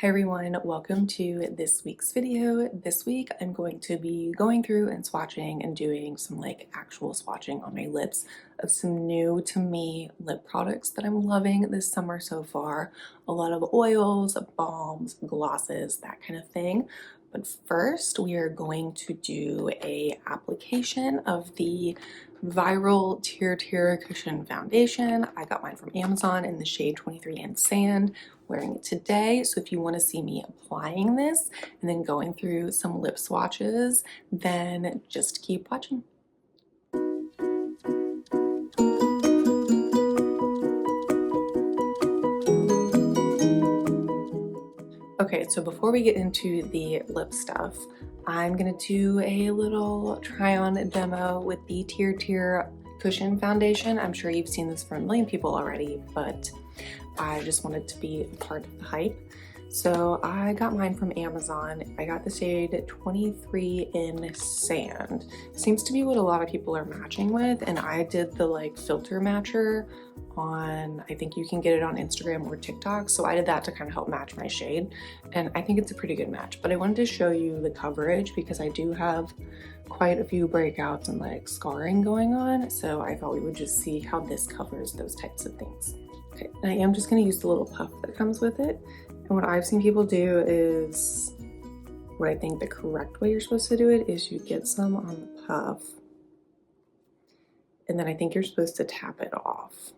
Hi everyone, welcome to this week's video. This week I'm going to be going through and swatching and doing some actual swatching on my lips of some new to me lip products that I'm loving this summer so far. A lot of oils, balms, glosses, that kind of thing. But first we are going to do a application of the viral TirTir Cushion Foundation. I got mine from Amazon in the shade 23 in Sand. Wearing it today, so if you want to see me applying this and then going through some lip swatches, then just keep watching. Okay, so before we get into the lip stuff, I'm gonna do a little try-on demo with the TirTir Cushion Foundation. I'm sure you've seen this from a million people already, but I just wanted to be a part of the hype. So I got mine from Amazon. I got the shade 23 in Sand. Seems to be what a lot of people are matching with, and I did the filter matcher on, I think you can get it on Instagram or TikTok, so I did that to kind of help match my shade, and I think it's a pretty good match. But I wanted to show you the coverage because I do have quite a few breakouts and scarring going on, so I thought we would just see how this covers those types of things. Okay, and I am just going to use the little puff that comes with it. And what I've seen people do is, what I think the correct way you're supposed to do it is you get some on the puff, and then I think you're supposed to tap it off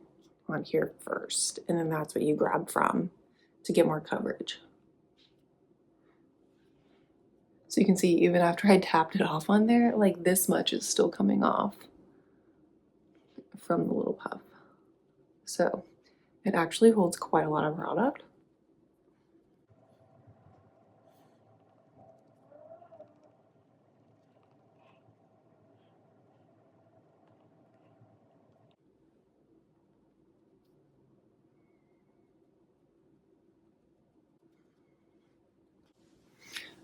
on here first, and then that's what you grab from to get more coverage. So you can see even after I tapped it off on there, this much is still coming off from the little puff. So it actually holds quite a lot of product.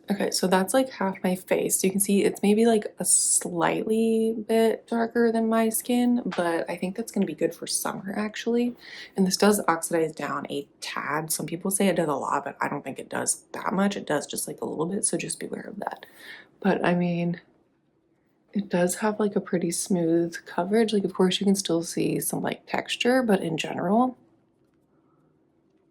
Okay, so that's half my face. So you can see it's maybe a slightly bit darker than my skin, but I think that's gonna be good for summer actually. And this does oxidize down a tad. Some people say it does a lot, but I don't think it does that much. It does just a little bit, so just beware of that. But I mean, it does have a pretty smooth coverage. Of course you can still see some texture, but in general,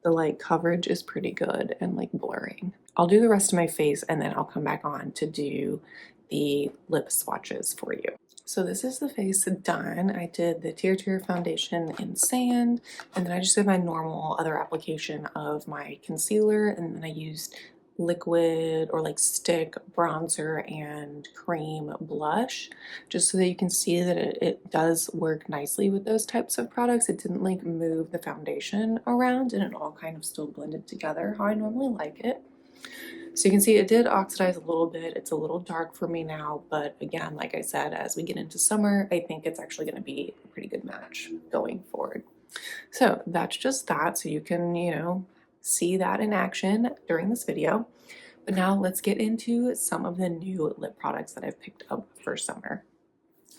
the coverage is pretty good and blurring. I'll do the rest of my face and then I'll come back on to do the lip swatches for you. So this is the face done. I did the TirTir foundation in Sand, and then I just did my normal other application of my concealer, and then I used liquid or stick bronzer and cream blush, just so that you can see that it does work nicely with those types of products. It didn't move the foundation around, and it all kind of still blended together how I normally like it. So you can see it did oxidize a little bit. It's a little dark for me now, but again, like I said, as we get into summer, I think it's actually going to be a pretty good match going forward. So that's just that, so you can, see that in action during this video. But now let's get into some of the new lip products that I've picked up for summer.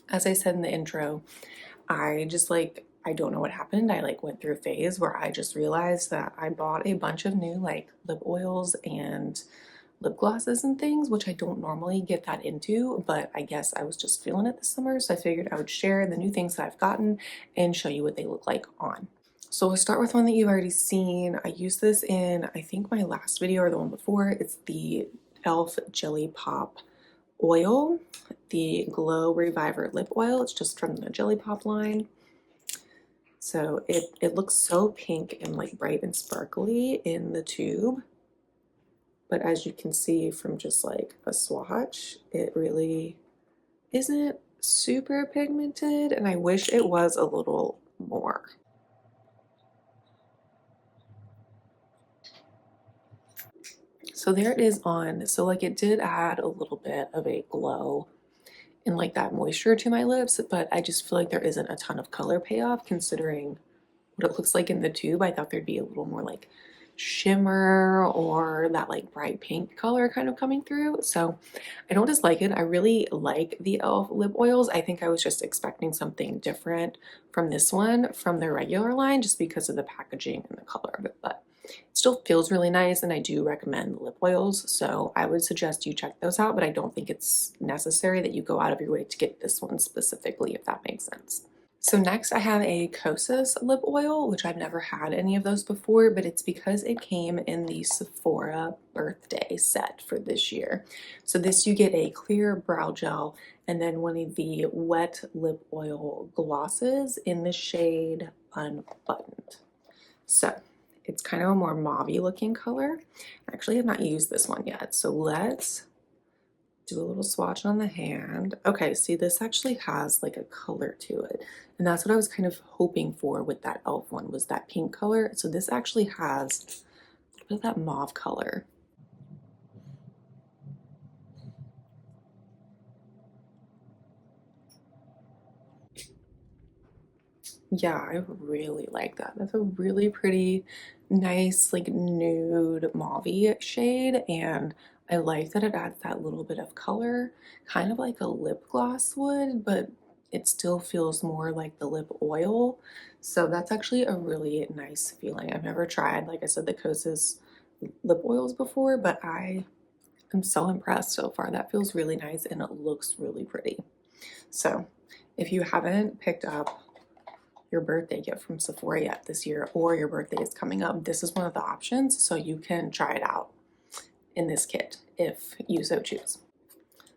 As I said in the intro, I just I don't know what happened. I went through a phase where I just realized that I bought a bunch of new lip oils and lip glosses and things, which I don't normally get that into, but I guess I was just feeling it this summer, so I figured I would share the new things that I've gotten and show you what they look like on. So we'll start with one that you've already seen. I used this in, I think, my last video or the one before. It's the e.l.f. Jelly Pop Oil, the Glow Reviver Lip Oil. It's just from the Jelly Pop line. So it looks so pink and bright and sparkly in the tube. But as you can see from just a swatch, it really isn't super pigmented, and I wish it was a little more. So there it is on. So it did add a little bit of a glow and that moisture to my lips, but I just feel there isn't a ton of color payoff considering what it looks like in the tube. I thought there'd be a little more shimmer or that bright pink color kind of coming through. So I don't dislike it. I really like the e.l.f. lip oils. I think I was just expecting something different from this one from their regular line just because of the packaging and the color of it, but It still feels really nice, and I do recommend lip oils, so I would suggest you check those out, but I don't think it's necessary that you go out of your way to get this one specifically, if that makes sense. So next I have a Kosas Lip Oil, which I've never had any of those before, but it's because it came in the Sephora birthday set for this year. So this, you get a clear brow gel and then one of the wet lip oil glosses in the shade Unbuttoned. So it's kind of a more mauve-y looking color. I actually have not used this one yet, so let's do a little swatch on the hand. Okay, see, this actually has like a color to it. And that's what I was kind of hoping for with that e.l.f. one, was that pink color. So this actually has a little bit of that mauve color. Yeah, I really like that. That's a really pretty, nice, like nude mauve shade, and I like that it adds that little bit of color, kind of like a lip gloss would, but it still feels more like the lip oil. So that's actually a really nice feeling. I've never tried, like I said, the Kosas lip oils before, but I am so impressed so far. That feels really nice and it looks really pretty. So if you haven't picked up your birthday gift from Sephora yet this year, or your birthday is coming up, this is one of the options, so you can try it out in this kit if you so choose.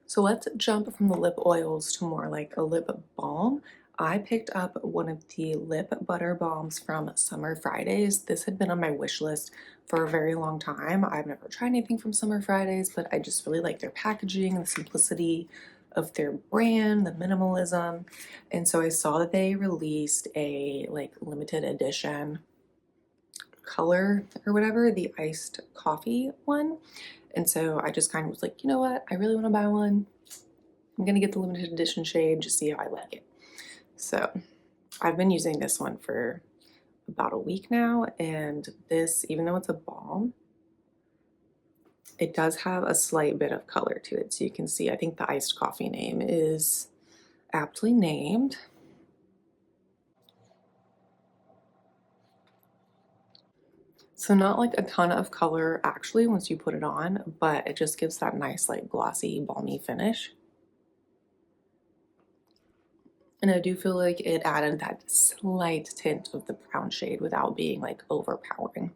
So let's jump from the lip oils to more like a lip balm. I picked up one of the lip butter balms from Summer Fridays. This had been on my wish list for a very long time. I've never tried anything from Summer Fridays, but I just really like their packaging and the simplicity of their brand, the minimalism. And so I saw that they released a like limited edition color or whatever, the iced coffee one. And so I just kind of was like, you know what? I really want to buy one. I'm gonna get the limited edition shade, just see how I like it. So I've been using this one for about a week now, and this, even though it's a balm, it does have a slight bit of color to it. So you can see, I think the iced coffee name is aptly named. So not like a ton of color actually once you put it on, but it just gives that nice like glossy, balmy finish. And I do feel like it added that slight tint of the brown shade without being like overpowering.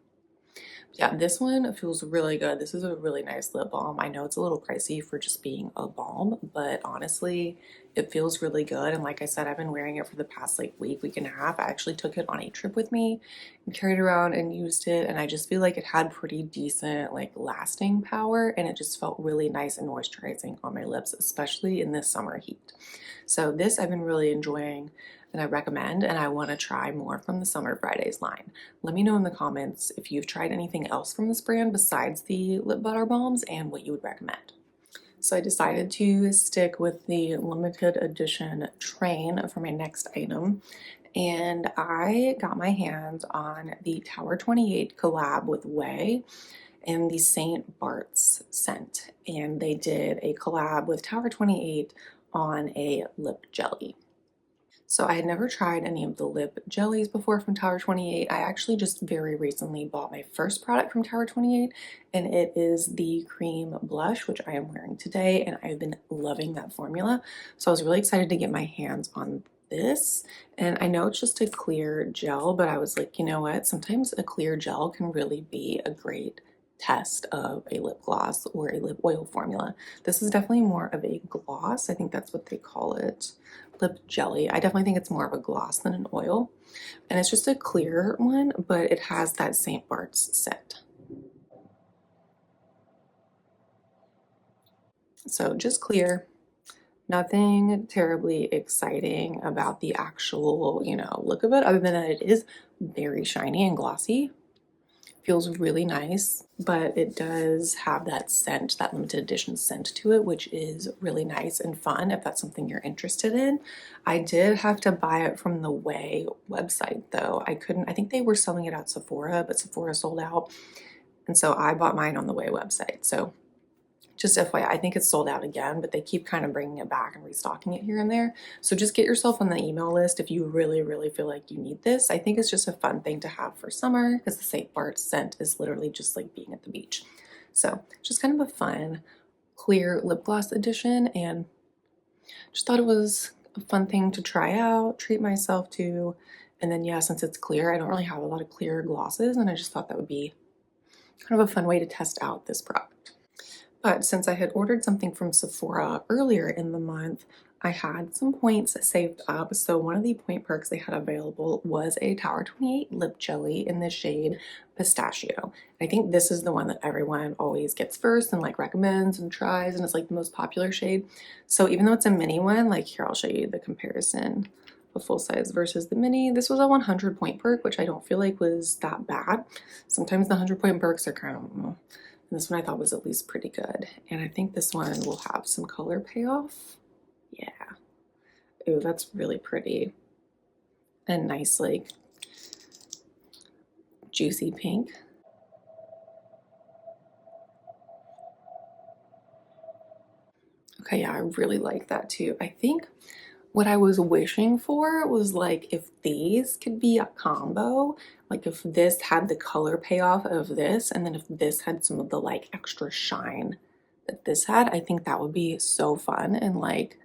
Yeah, this one feels really good. This is a really nice lip balm. I know it's a little pricey for just being a balm, but honestly, it feels really good. And like I said, I've been wearing it for the past like week and a half. I actually took it on a trip with me and carried it around and used it. And I just feel like it had pretty decent like lasting power, and it just felt really nice and moisturizing on my lips, especially in this summer heat. So this I've been really enjoying and I recommend, and I want to try more from the Summer Fridays line. Let me know in the comments if you've tried anything else from this brand besides the lip butter balms and what you would recommend. So I decided to stick with the limited edition Tryon for my next item, and I got my hands on the Tower 28 collab with Way and the St. Bart's scent, and they did a collab with Tower 28 on a lip jelly. So I had never tried any of the lip jellies before from Tower 28. I actually just very recently bought my first product from Tower 28, and it is the cream blush, which I am wearing today, and I've been loving that formula. So I was really excited to get my hands on this. And I know it's just a clear gel, but I was like, you know what? Sometimes a clear gel can really be a great test of a lip gloss or a lip oil formula. This is definitely more of a gloss. I think that's what they call it. Lip jelly. I definitely think it's more of a gloss than an oil. And it's just a clear one, but it has that St. Bart's scent. So just clear. Nothing terribly exciting about the actual, look of it, other than that it is very shiny and glossy. Feels really nice, but it does have that scent, that limited edition scent to it, which is really nice and fun if that's something you're interested in. I did have to buy it from the Way website though. I think they were selling it at Sephora, but Sephora sold out. And so I bought mine on the Way website. So Just FYI, I think it's sold out again, but they keep kind of bringing it back and restocking it here and there. So just get yourself on the email list if you really feel like you need this. I think it's just a fun thing to have for summer because the St. Bart scent is literally just like being at the beach. So just kind of a fun, clear lip gloss edition, and just thought it was a fun thing to try out, treat myself to. And then, yeah, since it's clear, I don't really have a lot of clear glosses, and I just thought that would be kind of a fun way to test out this product. But since I had ordered something from Sephora earlier in the month, I had some points saved up. So one of the point perks they had available was a Tower 28 lip jelly in the shade Pistachio. I think this is the one that everyone always gets first and like recommends and tries, and it's like the most popular shade. So even though it's a mini one, like here, I'll show you the comparison of full size versus the mini. This was a 100 point perk, which I don't feel like was that bad. Sometimes the 100 point perks are kind of, this one I thought was at least pretty good. And I think this one will have some color payoff. Yeah. Ooh, that's really pretty. And nice, like, juicy pink. Okay, yeah, I really like that too. I think what I was wishing for was like if these could be a combo, like if this had the color payoff of this, and then if this had some of the like extra shine that this had, I think that would be so fun and like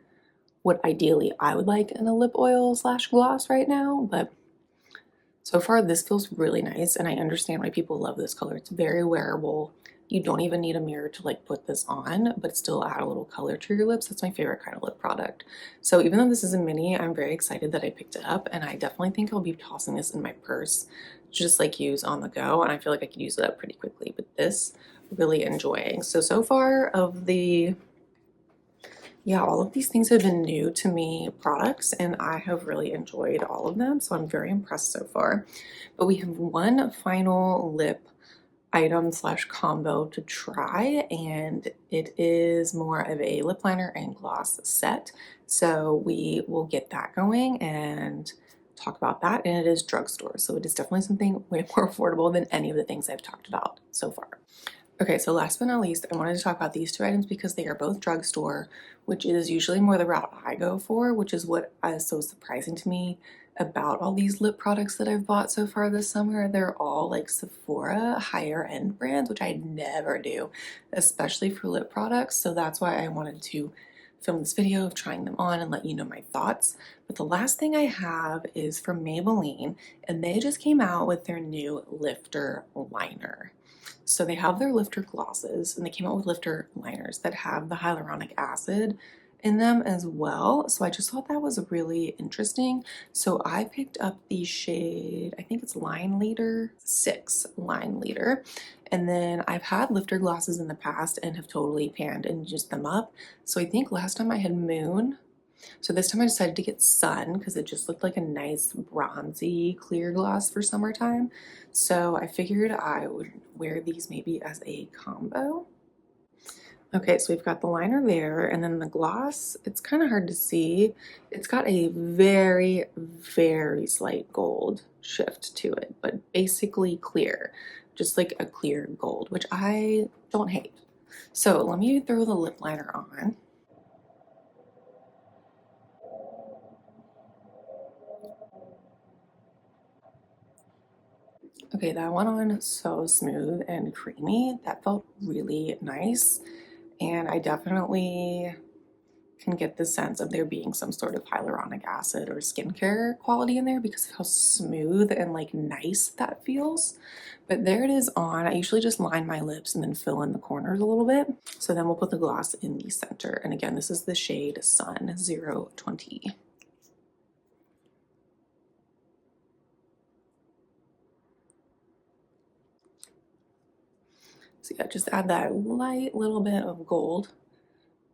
what ideally I would like in a lip oil slash gloss right now. But so far this feels really nice, and I understand why people love this color. It's very wearable. You don't even need a mirror to like put this on, but still add a little color to your lips. That's my favorite kind of lip product. So even though this is a mini, I'm very excited that I picked it up, and I definitely think I'll be tossing this in my purse, just like use on the go, and I feel like I could use it up pretty quickly. But this, really enjoying. So far of the, yeah, all of these things have been new to me products, and I have really enjoyed all of them. So I'm very impressed so far. But we have one final lip item slash combo to try, and it is more of a lip liner and gloss set. So we will get that going and talk about that. And it is drugstore, so it is definitely something way more affordable than any of the things I've talked about so far. Okay, so last but not least, I wanted to talk about these two items because they are both drugstore, which is usually more the route I go for, which is what is so surprising to me about all these lip products that I've bought so far this summer. They're all like Sephora higher end brands, which I never do, especially for lip products. So that's why I wanted to film this video of trying them on and let you know my thoughts. But the last thing I have is from Maybelline, and they just came out with their new lifter liner. So they have their lifter glosses, and they came out with lifter liners that have the hyaluronic acid in them as well. So I just thought that was really interesting. So I picked up the shade, I think it's Line Leader 6 Line Leader. And then I've had lifter glosses in the past and have totally panned and used them up. So I think last time I had Moon. So this time I decided to get Sun because it just looked like a nice bronzy clear gloss for summertime. So I figured I would wear these maybe as a combo. Okay, so we've got the liner there, and then the gloss, it's kind of hard to see. It's got a very slight gold shift to it, but basically clear, just like a clear gold, which I don't hate. So let me throw the lip liner on. Okay, that went on so smooth and creamy. That felt really nice. And I definitely can get the sense of there being some sort of hyaluronic acid or skincare quality in there because of how smooth and like nice that feels. But there it is on. I usually just line my lips and then fill in the corners a little bit. So then we'll put the gloss in the center. And again, this is the shade Sun 020. So yeah, just add that light little bit of gold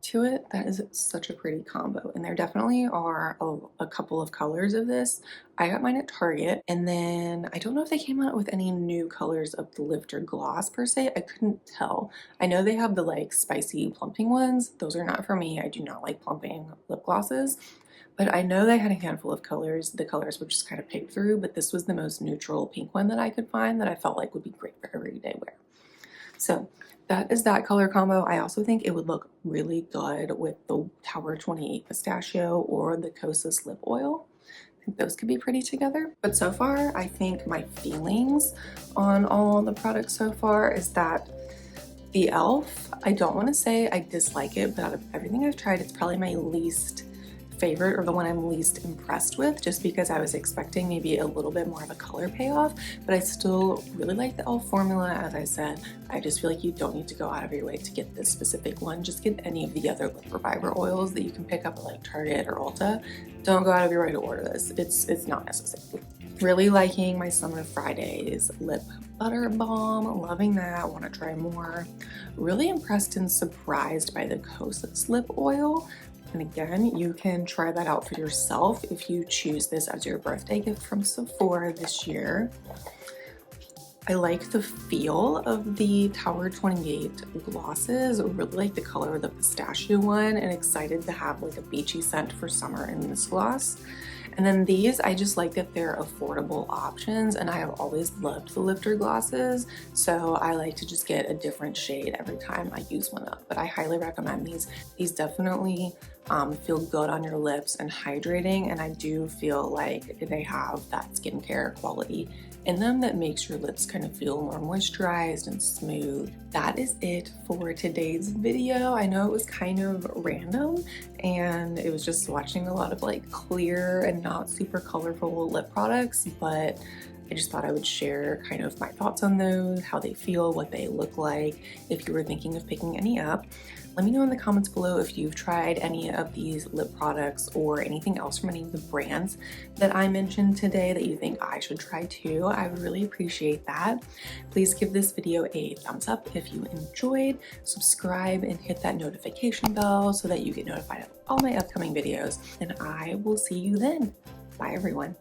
to it. That is such a pretty combo. And there definitely are a couple of colors of this. I got mine at Target, and then I don't know if they came out with any new colors of the lifter gloss per se. I couldn't tell. I know they have the like spicy plumping ones. Those are not for me. I do not like plumping lip glosses. But I know they had a handful of colors. The colors were just kind of picked through, but this was the most neutral pink one that I could find that I felt like would be great for everyday wear. So that is that color combo. I also think it would look really good with the Tower 28 Pistachio or the Kosas Lip Oil. I think those could be pretty together. But so far, I think my feelings on all the products so far is that the e.l.f., I don't want to say I dislike it, but out of everything I've tried, it's probably my least favorite, or the one I'm least impressed with, just because I was expecting maybe a little bit more of a color payoff. But I still really like the e.l.f. formula. As I said, I just feel like you don't need to go out of your way to get this specific one. Just get any of the other lip reviver oils that you can pick up at like Target or Ulta. Don't go out of your way to order this. It's not necessary. Really liking my Summer Fridays lip butter balm. Loving that. Want to try more. Really impressed and surprised by the Kosas Lip Oil. And again, you can try that out for yourself if you choose this as your birthday gift from Sephora this year. I like the feel of the Tower 28 glosses. I really like the color of the pistachio one, and excited to have like a beachy scent for summer in this gloss. And then these, I just like that they're affordable options, and I have always loved the lifter glosses, so I like to just get a different shade every time I use one up. But I highly recommend these. These definitely feel good on your lips and hydrating, and I do feel like they have that skincare quality in them that makes your lips kind of feel more moisturized and smooth. That is it for today's video. I know it was kind of random, and it was just swatching a lot of like clear and not super colorful lip products, but I just thought I would share kind of my thoughts on those, how they feel, what they look like, if you were thinking of picking any up. Let me know in the comments below if you've tried any of these lip products or anything else from any of the brands that I mentioned today that you think I should try too. I would really appreciate that. Please give this video a thumbs up if you enjoyed, subscribe, and hit that notification bell so that you get notified of all my upcoming videos, and I will see you then. Bye everyone.